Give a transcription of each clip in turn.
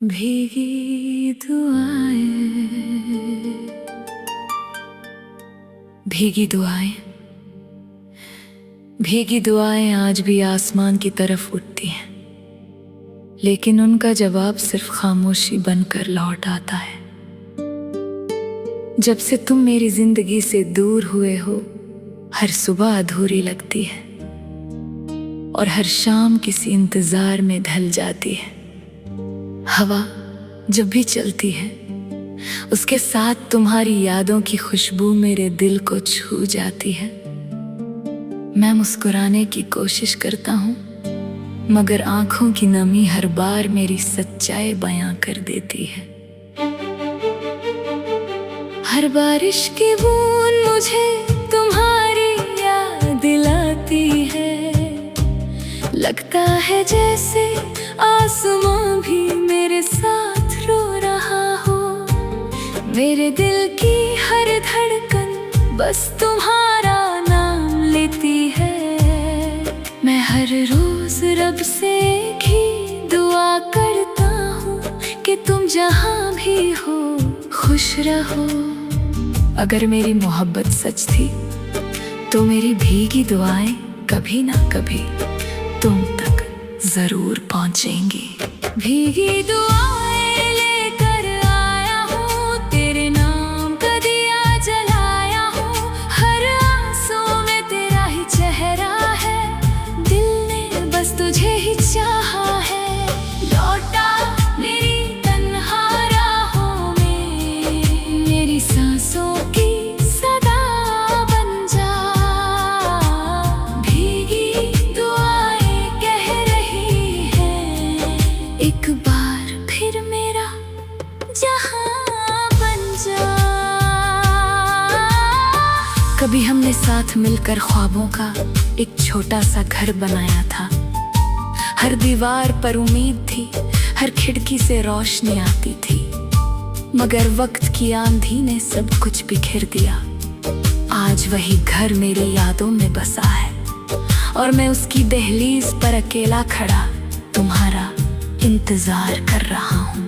भीगी दुआएं, भीगी दुआएं, भीगी दुआएं आज भी आसमान की तरफ उठती हैं, लेकिन उनका जवाब सिर्फ खामोशी बनकर लौट आता है। जब से तुम मेरी जिंदगी से दूर हुए हो, हर सुबह अधूरी लगती है और हर शाम किसी इंतजार में ढल जाती है। हवा जब भी चलती है, उसके साथ तुम्हारी यादों की खुशबू मेरे दिल को छू जाती है। मैं मुस्कुराने की कोशिश करता हूँ, मगर आंखों की नमी हर बार मेरी सच्चाई बयां कर देती है। हर बारिश की बूंद मुझे तुम्हारी याद दिलाती है। लगता है जैसे आसमां भी मेरे साथ रो रहा हो। मेरे दिल की हर धड़कन बस तुम्हारा नाम लेती है। मैं हर रोज रब से एक ही दुआ करता हूँ कि तुम जहाँ भी हो खुश रहो। अगर मेरी मोहब्बत सच थी तो मेरी भीगी दुआएं कभी ना कभी तुम तक जरूर पहुंचेंगी। भीगी दुआएं लेकर आया हूँ, तेरे नाम का दिया जलाया हूँ। हर आंसू में तेरा ही चेहरा है, दिल ने बस तुझे ही चाहा है। लौटा मेरी तन्हा राहों में, मेरी सांसों की सदा बन जा। भीगी दुआएं कह रही हैं, एक बार फिर मेरा जहां बन जा। कभी हमने साथ मिलकर ख्वाबों का एक छोटा सा घर बनाया था। हर दीवार पर उम्मीद थी, हर खिड़की से रोशनी आती थी, मगर वक्त की आंधी ने सब कुछ बिखेर दिया। आज वही घर मेरी यादों में बसा है और मैं उसकी दहलीज पर अकेला खड़ा तुम्हारा इंतजार कर रहा हूँ।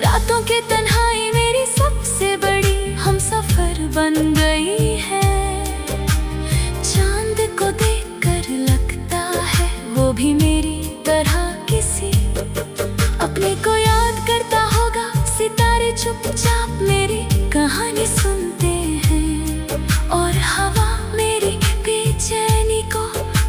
रातों की तन्हाई मेरी सबसे बड़ी हमसफर बन गई है। चांद को देखकर लगता है वो भी मेरी तरह किसी अपने को याद करता होगा। सितारे चुपचाप मेरी कहानी सुनते हैं और हवा मेरी बेचैनी को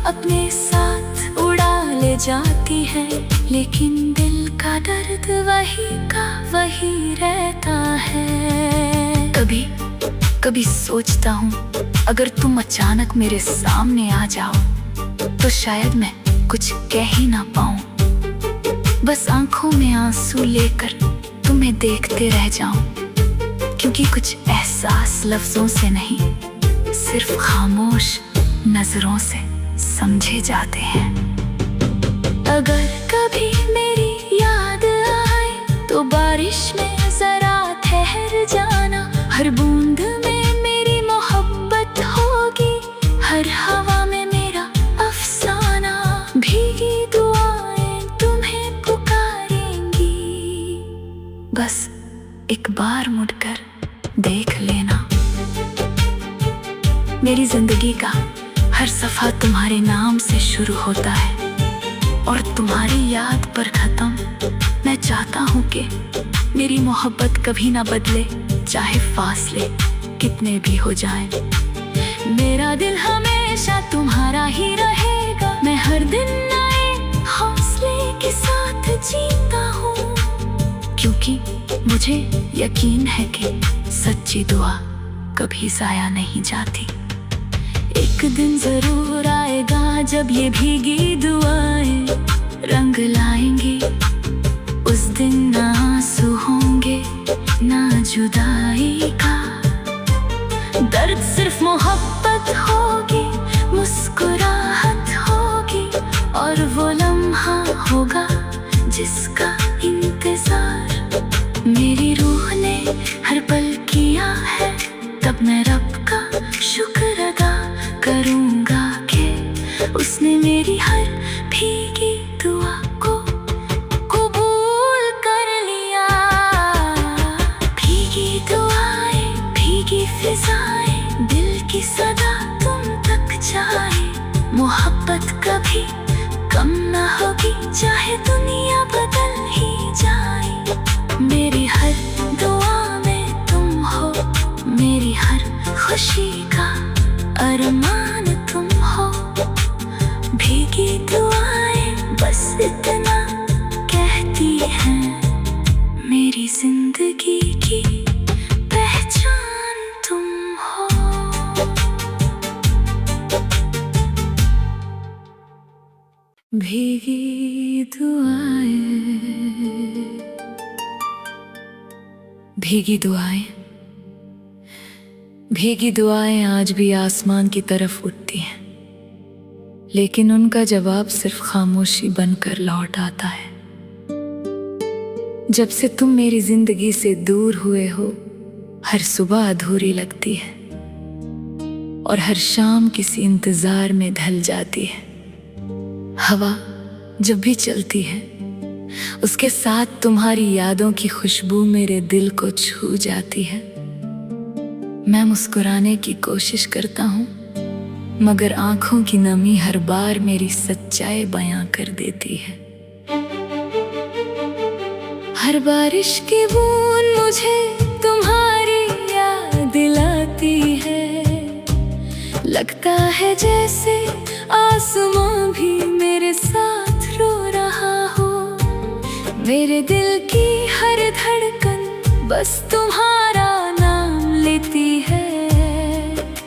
अपने साथ उड़ा ले जाती है। लेकिन दिल का दर्द वही का वही रहता है। कभी कभी सोचता हूँ, अगर तुम अचानक मेरे सामने आ जाओ तो शायद मैं कुछ कह ही ना पाऊँ। बस आंखों में आंसू लेकर तुम्हें देखते रह जाऊं, क्योंकि कुछ एहसास लफ्जों से नहीं, सिर्फ खामोश नजरों से समझे जाते हैं। अगर कभी मेरी याद आए तो बारिश में जरा ठहर जाना। हर बूंद में मेरी मोहब्बत होगी, हर हवा में मेरा अफसाना। भीगी दुआएं तुम्हें पुकारेंगी, बस एक बार मुड़कर देख लेना। मेरी जिंदगी का हर सफा तुम्हारे नाम से शुरू होता है और तुम्हारी याद पर खत्म। मैं चाहता हूँ कि मेरी मोहब्बत कभी ना बदले, चाहे फासले कितने भी हो जाएं। मेरा दिल हमेशा तुम्हारा ही रहेगा। मैं हर दिन नए हौसले के साथ जीता हूँ, क्योंकि मुझे यकीन है कि सच्ची दुआ कभी जाया नहीं जाती। एक दिन जरूर आएगा जब ये भीगी दुआएं रंग लाएंगी। उस दिन ना आंसू होंगे ना जुदाई का, दर्द सिर्फ मोहब्बत होगी, मुस्कुराहट होगी और वो लम्हा होगा जिसका इंतजार मेरी रूह ने हर पल किया है। तब मैं रब का शुक्र अदा करूंगा कि उसने मेरी हर भीगी दुआ को कबूल मोहब्बत कभी कम ना होगी, चाहे दुनिया बदल ही जाए। मेरी हर दुआ में तुम हो, मेरी हर खुशी का अरमान तुम हो। भीगी दुआएं बस इतना कहती हैं, मेरी जिंदगी की पहचान तुम हो। भीगी दुआएं, भीगी दुआएं, भीगी दुआएं आज भी आसमान की तरफ उठती हैं, लेकिन उनका जवाब सिर्फ खामोशी बनकर लौट आता है। जब से तुम मेरी जिंदगी से दूर हुए हो, हर सुबह अधूरी लगती है और हर शाम किसी इंतजार में ढल जाती है। हवा जब भी चलती है, उसके साथ तुम्हारी यादों की खुशबू मेरे दिल को छू जाती है। मैं मुस्कुराने की कोशिश करता हूँ, मगर आंखों की नमी हर बार मेरी सच्चाई बयां कर देती है। हर बारिश की बूंद मुझे तुम्हारी याद दिलाती है। लगता है जैसे आसमां भी मेरे साथ रो रहा हो। मेरे दिल की हर धड़कन बस तुम्हारा नाम लेती है।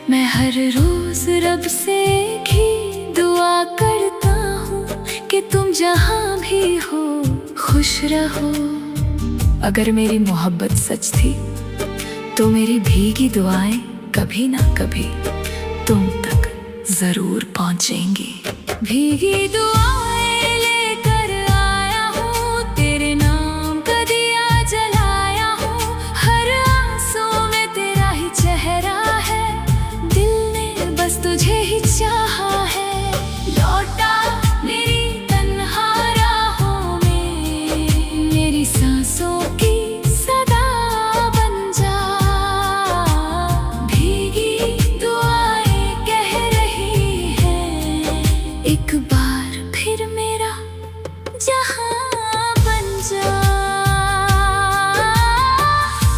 मैं हर रोज रब से एक ही दुआ करता हूँ कि तुम जहाँ भी हो खुश रहो। अगर मेरी मोहब्बत सच थी तो मेरी भीगी दुआएं कभी ना कभी तुम तक जरूर पहुंचेंगी। भीगी दुआएं लेकर आया हूँ, तेरे नाम का दिया जलाया हूँ। हर आंसू में तेरा ही चेहरा है, दिल ने बस तुझे ही चाहा है। लौटा मेरी तन्हा राहों में, मेरी सांसों की सदा बन जा। भीगी दुआएं कह रही हैं, एक बार फिर मेरा जहां बन जा।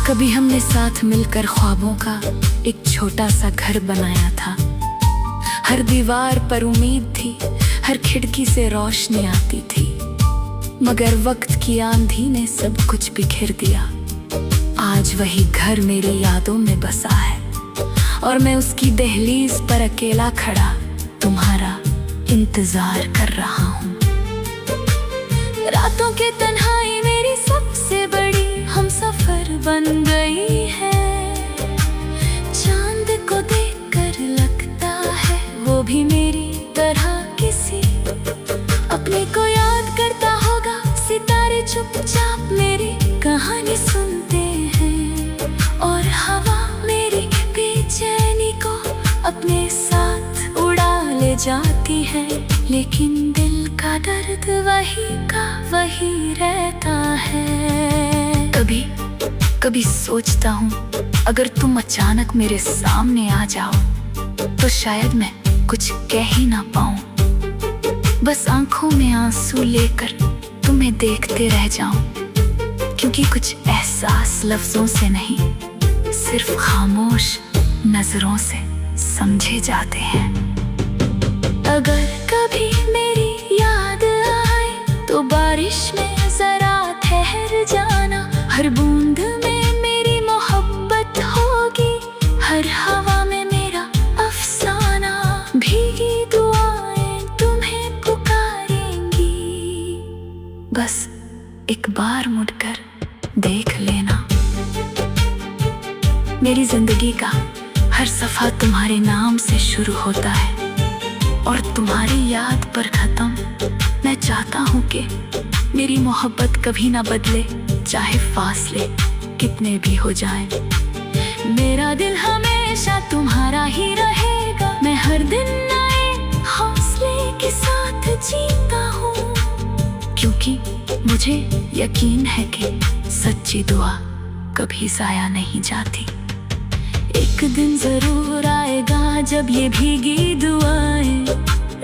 कभी हमने साथ मिलकर ख्वाबों का एक छोटा सा घर बनाया था। हर दीवार पर उम्मीद थी, हर खिड़की से रोशनी आती थी, मगर वक्त की आंधी ने सब कुछ बिखेर दिया। आज वही घर मेरी यादों में बसा है और मैं उसकी दहलीज पर अकेला खड़ा तुम्हारा इंतजार कर रहा हूँ। रातों के तन्हाई मेरी सबसे बड़ी हमसफर बन गई है। चांद को देखकर लगता है वो भी मेरी तरह किसी अपने को याद करता होगा। सितारे चुपचाप मेरी कहानी सुनते हैं और हवा मेरी बेचैनी को अपने साथ उड़ा ले जाती है। लेकिन दिल का दर्द वही का वही रहता है। कभी कभी सोचता हूँ, अगर तुम अचानक मेरे सामने आ जाओ तो शायद मैं कुछ कह ही ना पाऊँ। बस आंखों में आंसू लेकर तुम्हें देखते रह जाऊं, क्योंकि कुछ एहसास लफ्जों से नहीं, सिर्फ खामोश नजरों से समझे जाते हैं। अगर कभी मेरी याद आए तो बारिश में जरा ठहर जाना। हर बूंद में मेरी मोहब्बत होगी, हर हवा में मेरा अफसाना। भीगी दुआएं तुम्हें पुकारेंगी, बस एक बार मुड़कर देख लेना। मेरी जिंदगी का हर सफा तुम्हारे नाम से शुरू होता है और तुम्हारी याद पर खत्म। मैं चाहता हूँ कि मेरी मोहब्बत कभी ना बदले, चाहे फासले कितने भी हो जाएं। मेरा दिल हमेशा तुम्हारा ही रहेगा। मैं हर दिन नए हौसले के साथ जीता हूँ, क्योंकि मुझे यकीन है कि सच्ची दुआ कभी जाया नहीं जाती। एक दिन जरूर आएगा जब ये भीगी दुआएं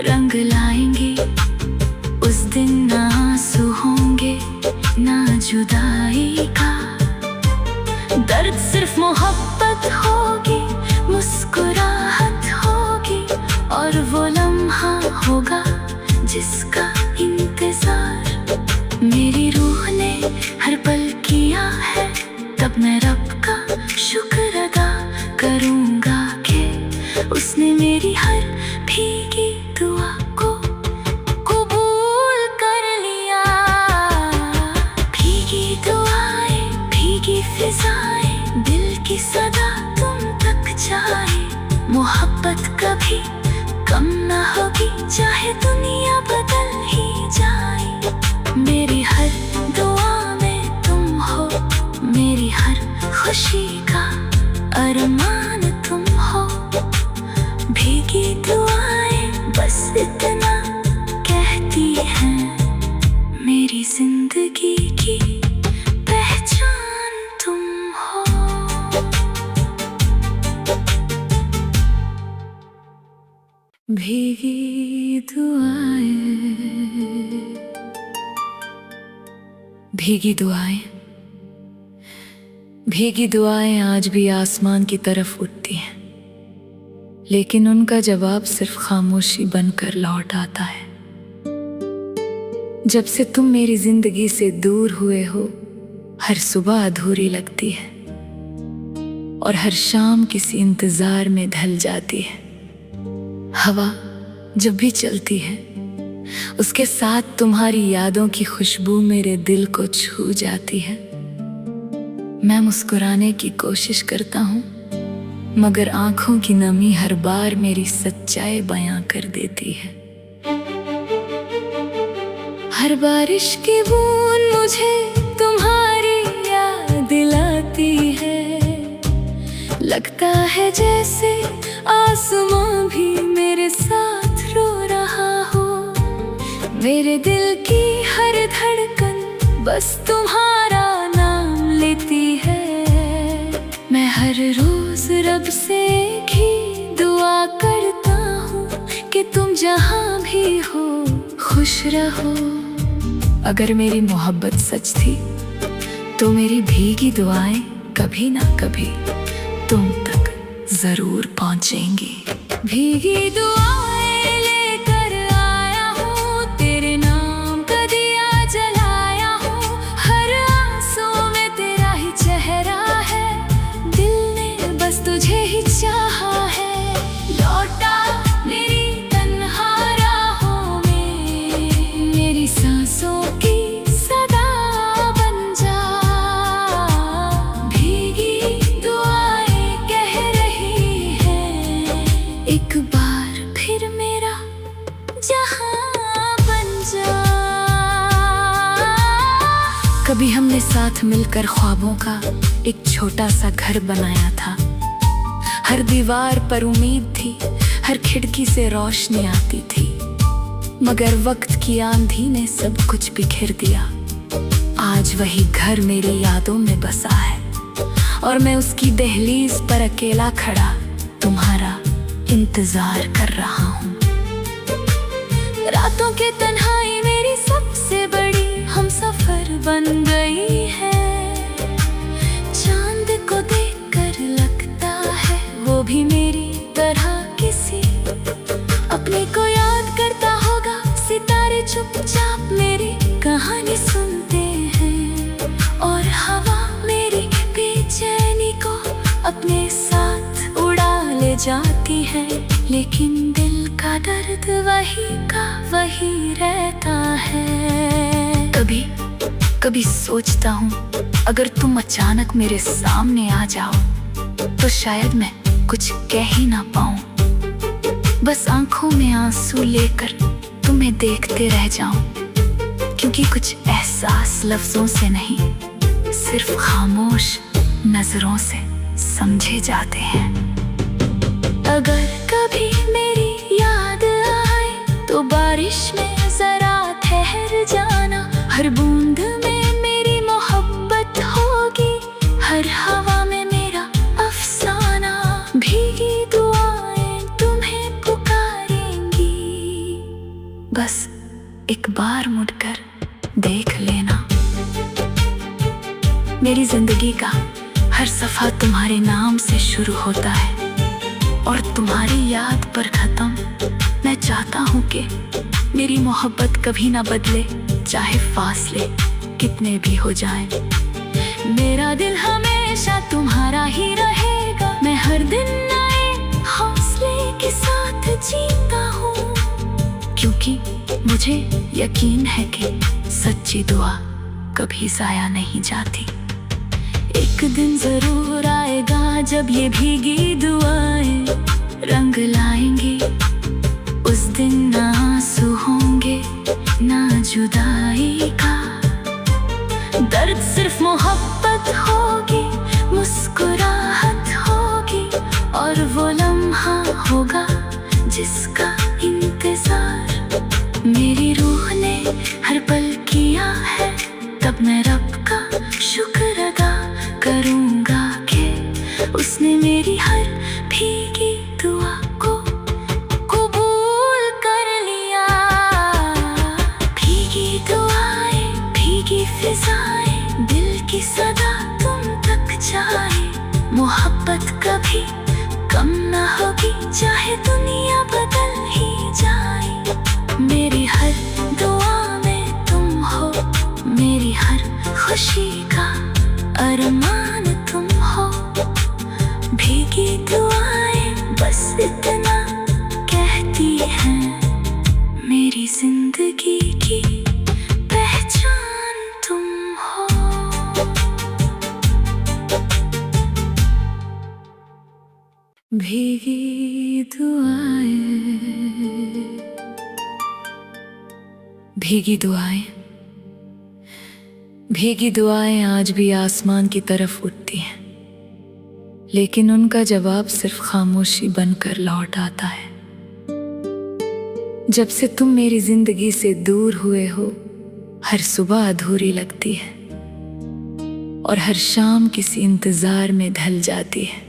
रंग लाएंगे। उस दिन ना आंसू होंगे ना जुदाई का, दर्द सिर्फ मोहब्बत होगी, मुस्कुराहट होगी और वो लम्हा होगा जिसका इंतजार मेरी रूह ने हर पल किया है। तब मैं रब का शुक्र अदा करूंगा कि उसने मेरी हर भीगी दुआ को कबूल कर लिया। भीगी दुआएं, भीगी फिजाएं, दिल की सदा तुम तक जाए। मोहब्बत कभी कम ना होगी, चाहे दुनिया बदल ही जाए। मेरी हर दुआ में तुम हो, मेरी हर खुशी का अरमान तुम हो। भीगी दुआएं बस इतना कहती हैं, मेरी जिंदगी की पहचान तुम हो। भीगी दुआएं, भीगी दुआएं, भीगी दुआएं आज भी आसमान की तरफ उठती हैं, लेकिन उनका जवाब सिर्फ खामोशी बनकर लौट आता है। जब से तुम मेरी जिंदगी से दूर हुए हो, हर सुबह अधूरी लगती है और हर शाम किसी इंतजार में ढल जाती है। हवा जब भी चलती है, उसके साथ तुम्हारी यादों की खुशबू मेरे दिल को छू जाती है। मैं मुस्कुराने की कोशिश करता हूँ, मगर आंखों की नमी हर बार मेरी सच्चाई बयां कर देती है। हर बारिश की बूंद मुझे तुम्हारी याद दिलाती है। लगता है जैसे आसमां भी मेरे साथ रो रहा हो। मेरे दिल की हर धड़कन बस तुम्हारा नाम लेती है। मैं हर रोज रब से एक ही दुआ करता हूँ कि तुम जहाँ भी हो खुश रहो। अगर मेरी मोहब्बत सच थी तो मेरी भीगी दुआएं कभी ना कभी तुम तक जरूर पहुँचेंगी। भीगी दुआएं लेकर आया हूँ, तेरे नाम का दिया जलाया हूँ। हर आंसू में तेरा ही चेहरा है, दिल ने बस तुझे ही चाहा है। लौटा मेरी तन्हा राहों में, मेरी सांसों की सदा बन जा। भीगी दुआएं कह रही हैं, एक बार फिर मेरा जहां बन जा। कभी हमने साथ मिलकर ख्वाबों का एक छोटा सा घर बनाया था। हर दीवार पर उम्मीद थी, हर खिड़की से रोशनी आती थी। मगर वक्त की आंधी ने सब कुछ बिखेर दिया। आज वही घर मेरी यादों में बसा है और मैं उसकी दहलीज पर अकेला खड़ा तुम्हारा इंतजार कर रहा हूँ। रातों की तन्हाई मेरी सबसे बड़ी हमसफर बन गई है। चांद को देखकर लगता है वो भी मेरी तरह किसी अपने को याद करता होगा। सितारे चुपचाप मेरी कहानी सुनते हैं और हवा मेरी बेचैनी को अपने साथ उड़ा ले जाती है। लेकिन दिल का दर्द वही का वही रहता है। कभी कभी सोचता हूँ, अगर तुम अचानक मेरे सामने आ जाओ तो शायद मैं कुछ कह ही ना पाऊँ। बस आंखों में आंसू लेकर तुम्हें देखते रह जाऊं, क्योंकि कुछ एहसास लफ्जों से नहीं, सिर्फ खामोश नजरों से समझे जाते हैं। अगर कभी मेरी याद आए तो बारिश में जरा ठहर जाना। हर बूंद में मेरी मोहब्बत होगी, हर हवा में मेरा अफसाना। भीगी दुआएं तुम्हें पुकारेंगी, मेरी जिंदगी का हर सफा तुम्हारे नाम से शुरू होता है और तुम्हारी याद पर खत्म। मैं चाहता हूँ कि मेरी मोहब्बत कभी ना बदले, चाहे फासले कितने भी हो जाएं। मेरा दिल हमेशा तुम्हारा ही रहेगा। मैं हर दिन नए हौसले के साथ जीता हूँ, क्योंकि मुझे यकीन है कि सच्ची दुआ कभी जाया नहीं जाती। एक दिन जरूर आएगा जब ये भीगी दुआएं रंग लाएंगे। उस दिन ना आंसू होंगे ना जुदाई का दर्द, सिर्फ मोहब्बत होगी, मुस्कुराहट होगी और वो लम्हा होगा जिसका इंतजार मेरी रूह ने हर पल किया है। तब मैं रब का शुक्र अदा करूंगा कि उसने मेरी हर भीगी दुआ को कबूल कर लिया। भीगी दुआएं, भीगी फिजाएं, दिल की सदा तुम तक जाए। मोहब्बत कभी कम ना होगी, चाहे दुनिया बदल ही जाए। मेरी हर दुआ में तुम हो, मेरी हर खुशी का अरमान तुम हो। भीगी दुआएं बस इतना कहती हैं, मेरी जिंदगी की पहचान तुम हो। भीगी दुआएं, भीगी दुआएं, भीगी दुआएं आज भी आसमान की तरफ उठती हैं, लेकिन उनका जवाब सिर्फ खामोशी बनकर लौट आता है। जब से तुम मेरी जिंदगी से दूर हुए हो, हर सुबह अधूरी लगती है और हर शाम किसी इंतजार में ढल जाती है।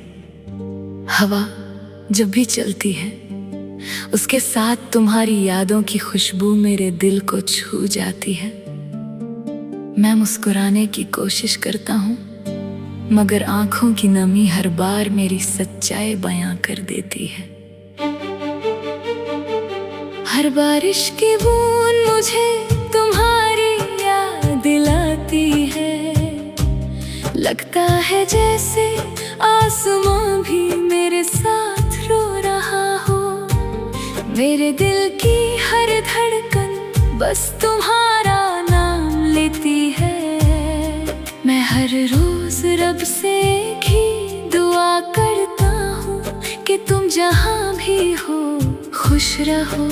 हवा जब भी चलती है, उसके साथ तुम्हारी यादों की खुशबू मेरे दिल को छू जाती है। मैं मुस्कुराने की कोशिश करता हूँ, मगर आंखों की नमी हर बार मेरी सच्चाई बयां कर देती है। हर बारिश की बूंद मुझे तुम्हारी याद दिलाती है। लगता है जैसे आसमां भी मेरे साथ रो रहा हो। मेरे दिल की हर धड़कन बस तुम्हारा नाम लेती है। मैं हर रोज रब से ही दुआ करता हूँ कि तुम जहाँ भी हो खुश रहो।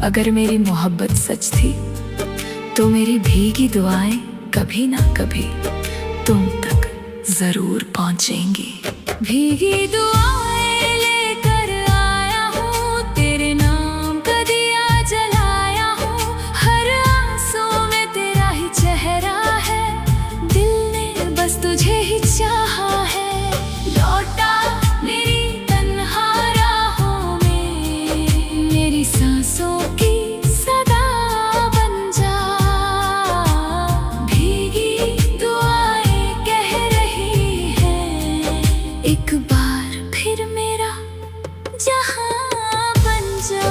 अगर मेरी मोहब्बत सच थी तो मेरी भीगी दुआएं कभी ना कभी तुम तक जरूर पहुँचेंगी। भीगी दुआएं लेकर आया हूँ, तेरे नाम का दिया जलाया हूँ। हर आंसू में तेरा ही चेहरा है, दिल ने बस तुझे ही चाहा है। लौटा मेरी तन्हा राहों में, मेरी सांसों की सदा बन जा। भीगी दुआएं कह रही हैं, एक बार फिर मेरा जहां बन जा।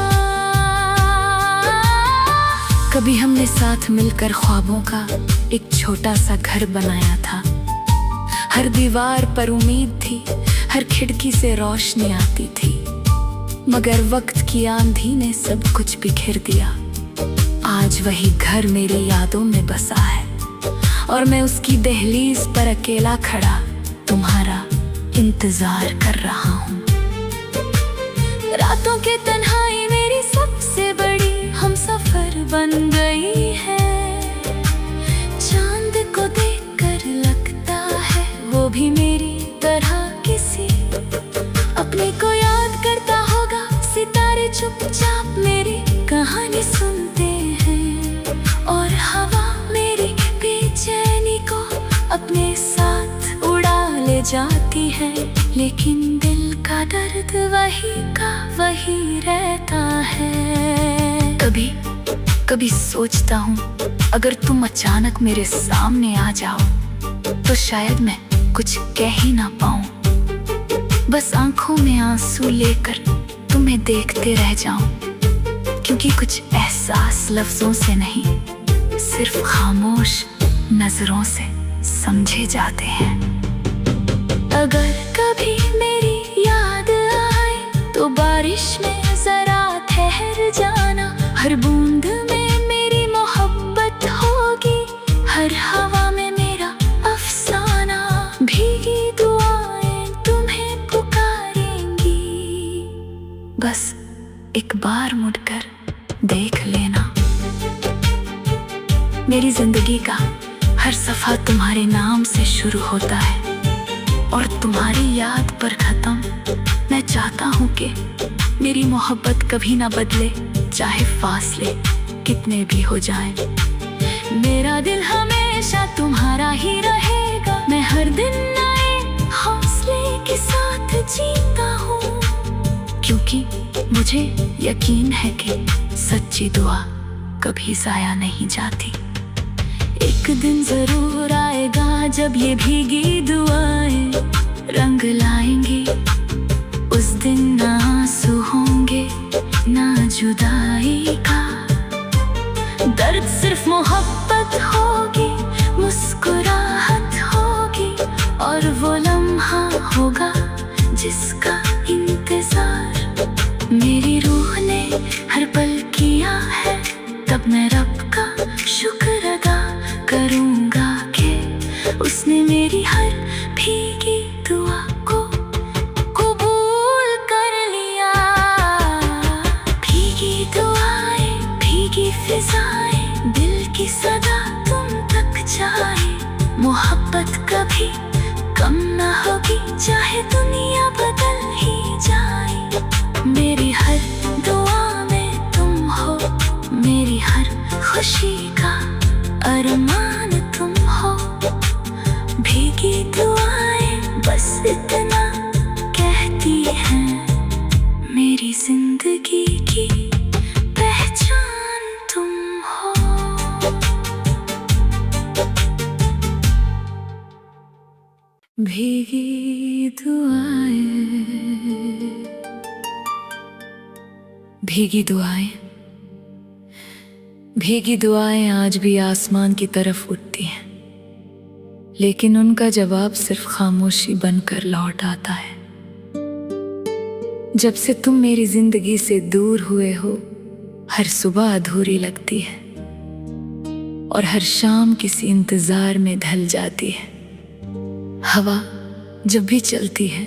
कभी हमने साथ मिलकर ख्वाबों का एक छोटा सा घर बनाया था। हर दीवार पर उम्मीद थी, हर खिड़की से रोशनी आती थी। मगर वक्त की आंधी ने सब कुछ बिखेर दिया। आज वही घर मेरी यादों में बसा है और मैं उसकी दहलीज पर अकेला खड़ा तुम्हारा इंतजार कर रहा हूँ। रातों की तन्हाई मेरी सबसे बड़ी हमसफर बन गई है। चांद को देखकर लगता है वो भी मेरी तरह किसी अपने को याद करता होगा। सितारे चुपचाप मेरी कहानी सुनते हैं और हवा मेरी बेचैनी को अपने साथ उड़ा ले जाती है। लेकिन दिल का दर्द वही का वही रहता है। कभी कभी सोचता हूँ, अगर तुम अचानक मेरे सामने आ जाओ तो शायद मैं कुछ कह ही ना पाऊं, बस आंखों में आंसू लेकर तुम्हें देखते रह जाऊं। क्योंकि कुछ एहसास लफ्जों से नहीं, सिर्फ खामोश नजरों से समझे जाते हैं। अगर कभी मेरी याद आए तो बारिश में जरा ठहर जाना। हर बूंद में मेरी मोहब्बत होगी, हर हवा में मेरा अफसाना। भीगी दुआएं तुम्हें पुकारेंगी, बस एक बार मुड़कर देख लेना। मेरी जिंदगी का हर सफा तुम्हारे नाम से शुरू होता है और तुम्हारी याद पर खत्म। मैं चाहता हूँ कि मेरी मोहब्बत कभी ना बदले, चाहे फासले कितने भी हो जाएं। मेरा दिल हमेशा तुम्हारा ही रहेगा। मैं हर दिन नए हौसले के साथ जीता हूँ, क्योंकि मुझे यकीन है कि सच्ची दुआ कभी जाया नहीं जाती। एक दिन जरूर आएगा जब ये भीगी दुआएं रंग लाएंगी। उस दिन ना आंसू होंगे ना जुदाई का, दर्द सिर्फ मोहब्बत होगी, मुस्कुराहट होगी और वो लम्हा होगा जिसका इंतजार मेरी रूह ने हर पल किया है। तब मैं रब का शुक्र अदा करूंगा कि उसने मेरी हर भीगी दुआ को कबूल कर लिया। भीगी दुआएं, भीगी फिजाएं, दिल की सदा तुम तक जाए। मोहब्बत कभी कम ना होगी, चाहे दुनिया बदल ही जाए। मेरी हर दुआ में तुम हो, मेरी हर खुशी का अरमान तुम हो। भीगी दुआएं बस इतना कहती हैं, मेरी जिंदगी की पहचान तुम हो। भीगी दुआएं, भीगी दुआएं, भीगी दुआएं आज भी आसमान की तरफ उठती हैं, लेकिन उनका जवाब सिर्फ खामोशी बनकर लौट आता है। जब से तुम मेरी जिंदगी से दूर हुए हो, हर सुबह अधूरी लगती है और हर शाम किसी इंतजार में ढल जाती है। हवा जब भी चलती है,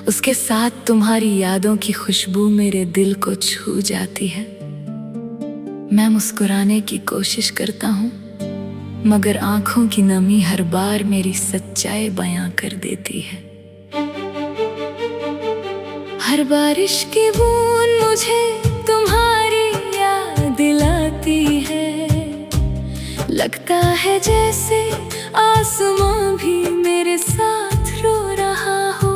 उसके साथ तुम्हारी यादों की खुशबू मेरे दिल को छू जाती है। मैं मुस्कुराने की कोशिश करता हूँ, मगर आंखों की नमी हर बार मेरी सच्चाई बयां कर देती है। हर बारिश की बूंद मुझे तुम्हारी याद दिलाती है। लगता है जैसे आसमां भी मेरे साथ रो रहा हो।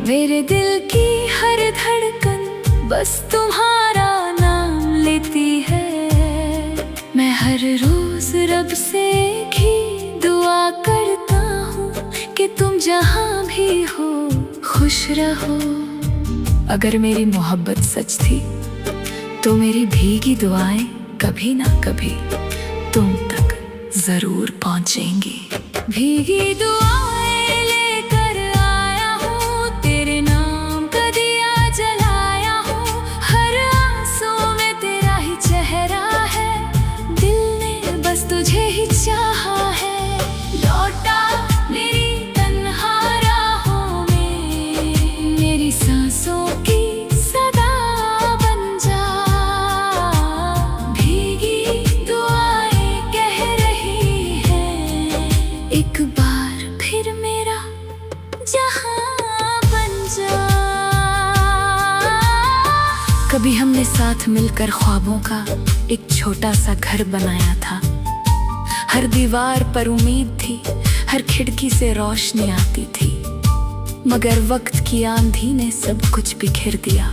मेरे दिल की हर धड़कन बस तुम्हारा नाम लेती है। मैं हर रोज रब से एक ही दुआ करता हूँ कि तुम जहाँ भी हो खुश रहो। अगर मेरी मोहब्बत सच थी तो मेरी भीगी दुआएं कभी ना कभी तुम तक जरूर पहुँचेंगी। भीगी दुआएं लेकर आया हूँ, तेरे नाम का दिया जलाया हूँ। हर आंसू में तेरा ही चेहरा है, दिल ने बस तुझे ही चाहा है। लौटा मेरी तन्हा राहों में, मेरी सांसों की सदा बन जा। भीगी दुआएं कह रही हैं, एक बार फिर मेरा जहां बन जा। कभी हमने साथ मिलकर ख्वाबों का एक छोटा सा घर बनाया था। हर दीवार पर उम्मीद थी, हर खिड़की से रोशनी आती थी। मगर वक्त की आंधी ने सब कुछ बिखेर दिया।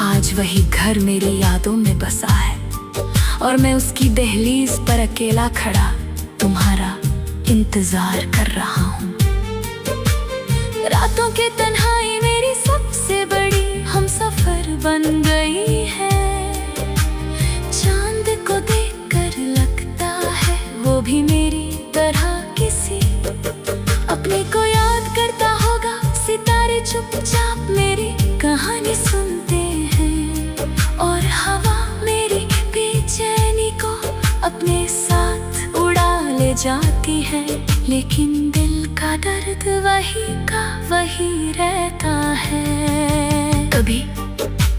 आज वही घर मेरी यादों में बसा है और मैं उसकी दहलीज पर अकेला खड़ा तुम्हारा इंतजार कर रहा हूँ। रातों की तन्हाई मेरी सबसे बड़ी हमसफर बन गई है। चांद को देखकर लगता है वो भी मेरी तरह किसी अपने को याद करता होगा। सितारे चुपचाप मेरी कहानी सुनते हैं और हवा मेरी बेचैनी को अपने साथ उड़ा ले जाती है। लेकिन दिल का दर्द वही का वही रहता है। कभी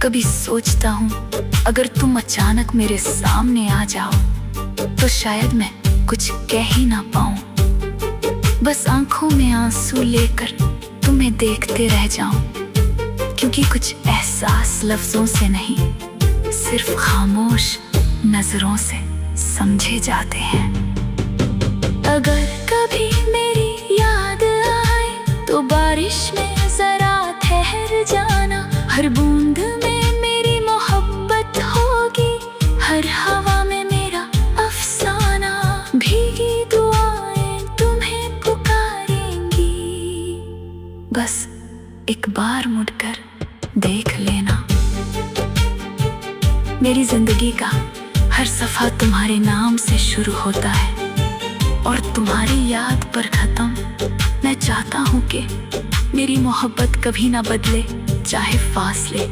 कभी सोचता हूँ अगर तुम अचानक मेरे सामने आ जाओ तो शायद मैं कुछ कह ही ना पाऊँ। बस आंखों में आंसू लेकर तुम्हें देखते रह जाऊं, क्योंकि कुछ एहसास लफ्जों से नहीं सिर्फ खामोश नजरों से समझे जाते हैं। अगर कभी मेरी याद आए तो बारिश में जरा ठहर जाना। हर बूंद में मेरी मोहब्बत होगी, हर हवा में मेरा अफसाना। भीगी दुआएं तुम्हें पुकारेंगी, बस एक बार मुड़कर देख लेना। मेरी जिंदगी का हर सफा तुम्हारे नाम से शुरू होता है और तुम्हारी याद पर खत्म। मैं चाहता हूँ कि मेरी मोहब्बत कभी ना बदले, चाहे फासले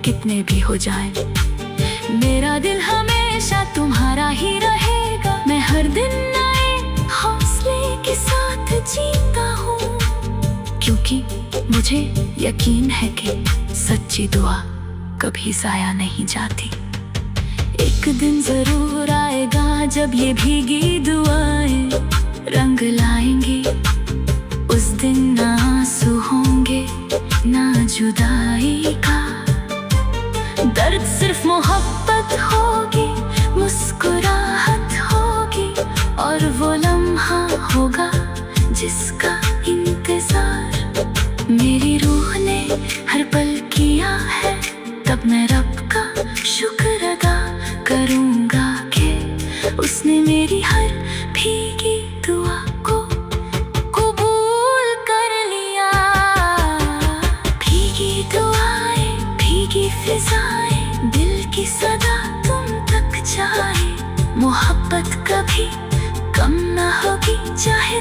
कितने भी हो जाएं। मेरा दिल हमेशा तुम्हारा ही रहेगा। मैं हर दिन नए हौसले के साथ जीता हूँ, क्योंकि मुझे यकीन है कि सच्ची दुआ कभी जाया नहीं जाती। एक दिन जरूर आएगा जब ये भीगी दुआएं रंग लाएंगी। उस दिन ना आंसू होंगे ना जुदाई का दर्द, सिर्फ मोहब्बत होगी, मुस्कुराहट होगी और वो लम्हा होगा जिसका इंतजार मेरी रूह ने हर पल किया है। तब मैं रब का शुक्र अदा करूंगा कि उसने मेरी हर भीगी दुआ को कबूल कर लिया। भीगी दुआएं, भीगी फिजाएं, दिल की सदा तुम तक जाए। मोहब्बत कभी कम ना होगी, चाहे